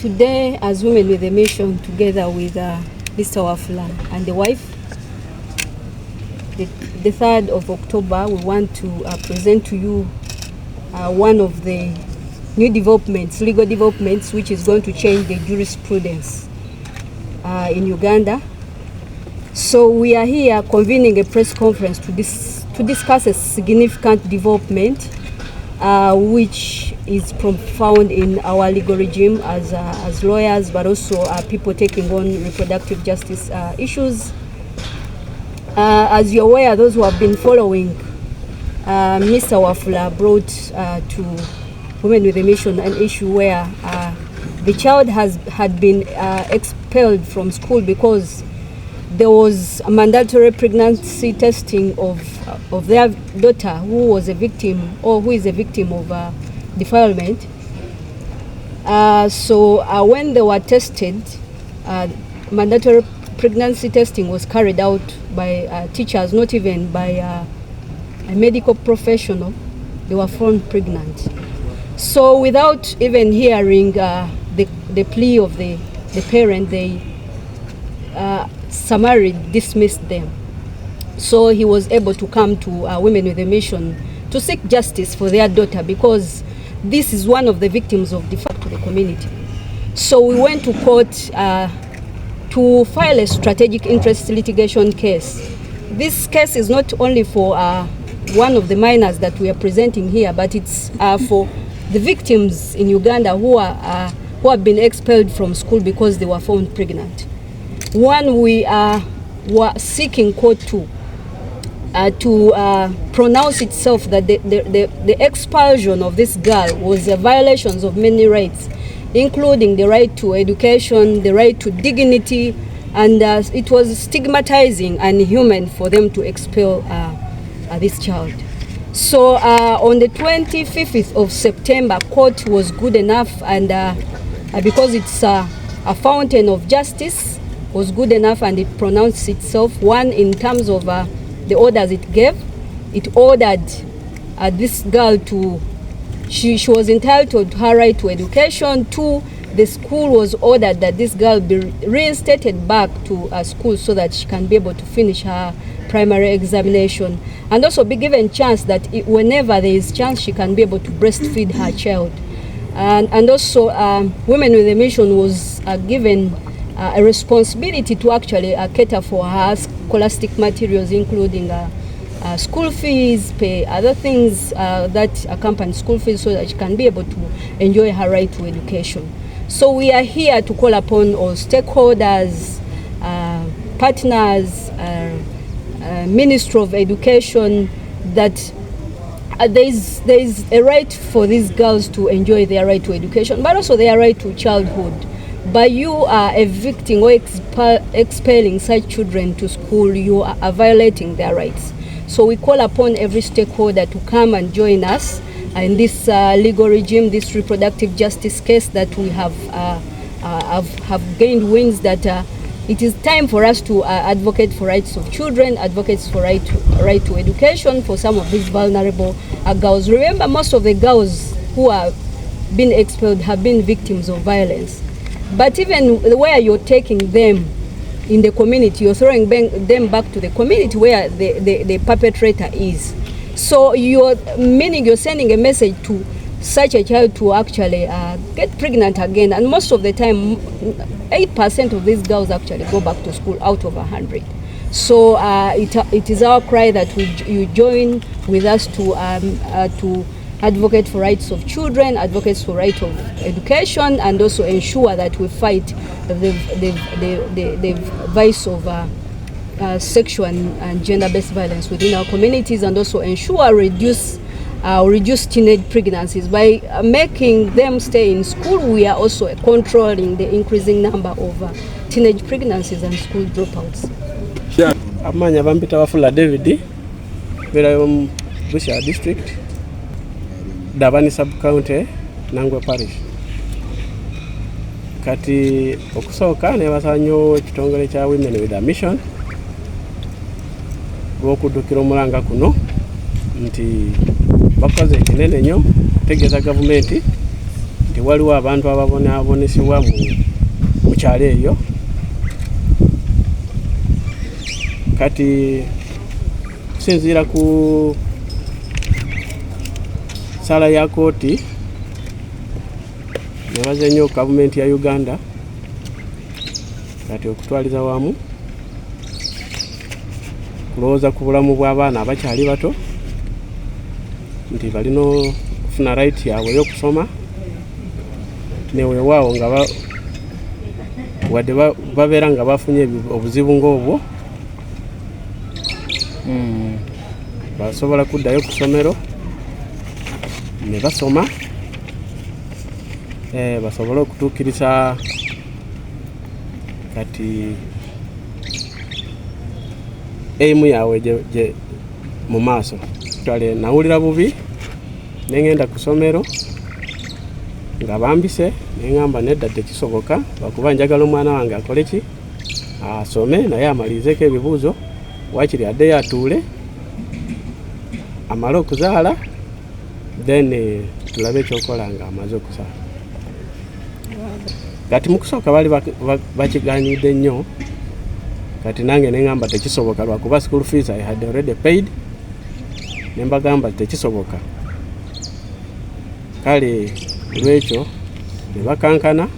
Today, as Women with a Mission, together with Mr. Wafula and the wife, the 3rd of October, we want to present to you one of the new developments, legal developments, which is going to change the jurisprudence in Uganda. So we are here convening a press conference to discuss a significant development which is profound in our legal regime as lawyers, but also people taking on reproductive justice issues. As you're aware, those who have been following, Mr. Wafula brought to Women with a Mission an issue where the child had been expelled from school because there was a mandatory pregnancy testing of their daughter who was a victim or who is a victim of defilement. So when they were tested, mandatory pregnancy testing was carried out by teachers, not even by a medical professional. They were found pregnant. So without even hearing the plea of the parent, they summarily dismissed them. So he was able to come to Women with a Mission to seek justice for their daughter, because this is one of the victims of default to the community. So we went to court to file a strategic interest litigation case. This case is not only for one of the minors that we are presenting here, but it's for the victims in Uganda who have been expelled from school because they were found pregnant. One, we were seeking court to pronounce itself that the expulsion of this girl was a violation of many rights, including the right to education, the right to dignity, and it was stigmatizing and inhuman for them to expel this child. So on the 25th of September, court was good enough, and because it's a fountain of justice, was good enough, and it pronounced itself. One, in terms of the orders it gave, it ordered this girl to, she was entitled to her right to education. Two, the school was ordered that this girl be reinstated back to school so that she can be able to finish her primary examination, and also be given chance that whenever there is chance, she can be able to breastfeed her child. And also Women with a Mission was given a responsibility to actually cater for her scholastic materials, including school fees, pay other things that accompany school fees, so that she can be able to enjoy her right to education. So we are here to call upon all stakeholders, partners, Ministry of Education, that there is a right for these girls to enjoy their right to education, but also their right to childhood. But you are evicting or expelling such children to school, you are violating their rights. So we call upon every stakeholder to come and join us in this legal regime, this reproductive justice case that we have gained wins, that it is time for us to advocate for rights of children, advocates for right to education for some of these vulnerable girls. Remember, most of the girls who have been expelled have been victims of violence. But even where you're taking them in the community, you're throwing them back to the community where the perpetrator is. So you're sending a message to such a child to actually get pregnant again. And most of the time, 8% of these girls actually go back to school out of 100. So it is our cry that you join with us to advocate for rights of children, advocates for right of education, and also ensure that we fight the vice of sexual and gender-based violence within our communities, and also ensure reduce teenage pregnancies. By making them stay in school, we are also controlling the increasing number of teenage pregnancies and school dropouts. Amanya bampita Wafula David, Busia district, Dabani sub-county, Nangwe parish. Kati okusoka nebasa nnyo ekitongole kya Women with a Mission gw'okuddukira omulanga kuno nti bakoze ekinene nnyo kutegeeza gavumenti nti waliwo abantu ababonesebwa mu kyalo eyo. Kati kusinziira ku sala ya kooti nebaze nnyo gavumenti ya Uganda kati okutwaliza wamu kulowooza ku bulamu bw'abaana abakyali bato nti balina okufuna right yaabwe y'okusoma neweewaawo nga wadde babeera nga bafunye obuzibu ng'obwo basobola kuddayo ku ssomero ne basoma basobole okutuukiriza kati eimu yaabwe gye mu maaso. Twale nawulira bubi nengenda ku ssomero nga bambise neŋŋamba nedda tekisoboka lwakuba njagala omwana wange akole ki asome naye amalizeeko ebibuuzo wakiri addeyo atuule amale okuzaala then tulabe ekyokola nga amaze okuzaala. Kati mu kusooka baali bakigaanidde nnyo kati nange neŋŋamba tekisoboka lwakuba school fees I had already paid ne mbagamba tekisoboka. Kale lwekyo ne bakankana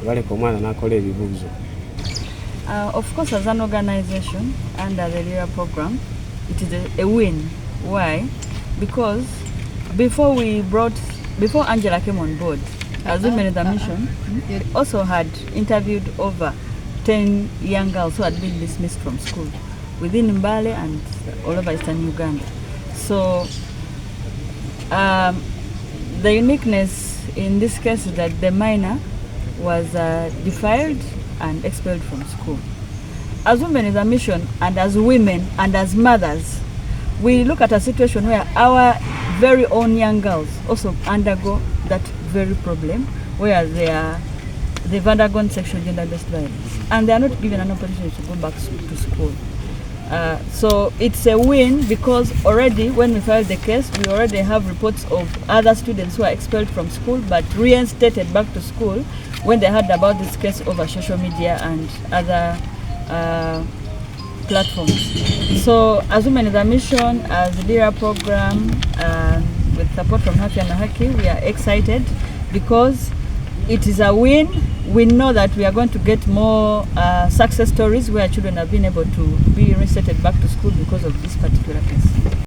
baleka omwana n'akola ebibuuzo. Of course, as an organization under the LIRA program, it is a win. Why? Because before Angela came on board, as Women in the Mission also had interviewed over 10 young girls who had been dismissed from school within Mbale and all over Eastern Uganda. So the uniqueness in this case is that the minor was defiled and expelled from school. As Women in the Mission and as women and as mothers, we look at a situation where our very own young girls also undergo that very problem, where they've undergone sexual gender-based violence and they are not given an opportunity to go back to school. So it's a win because already when we filed the case, we already have reports of other students who are expelled from school but reinstated back to school when they heard about this case over social media and other platforms. So as Women in the Mission, as the LIRA program, with support from Haki and Haki, we are excited because it is a win. We know that we are going to get more success stories where children have been able to be reinstated back to school because of this particular case.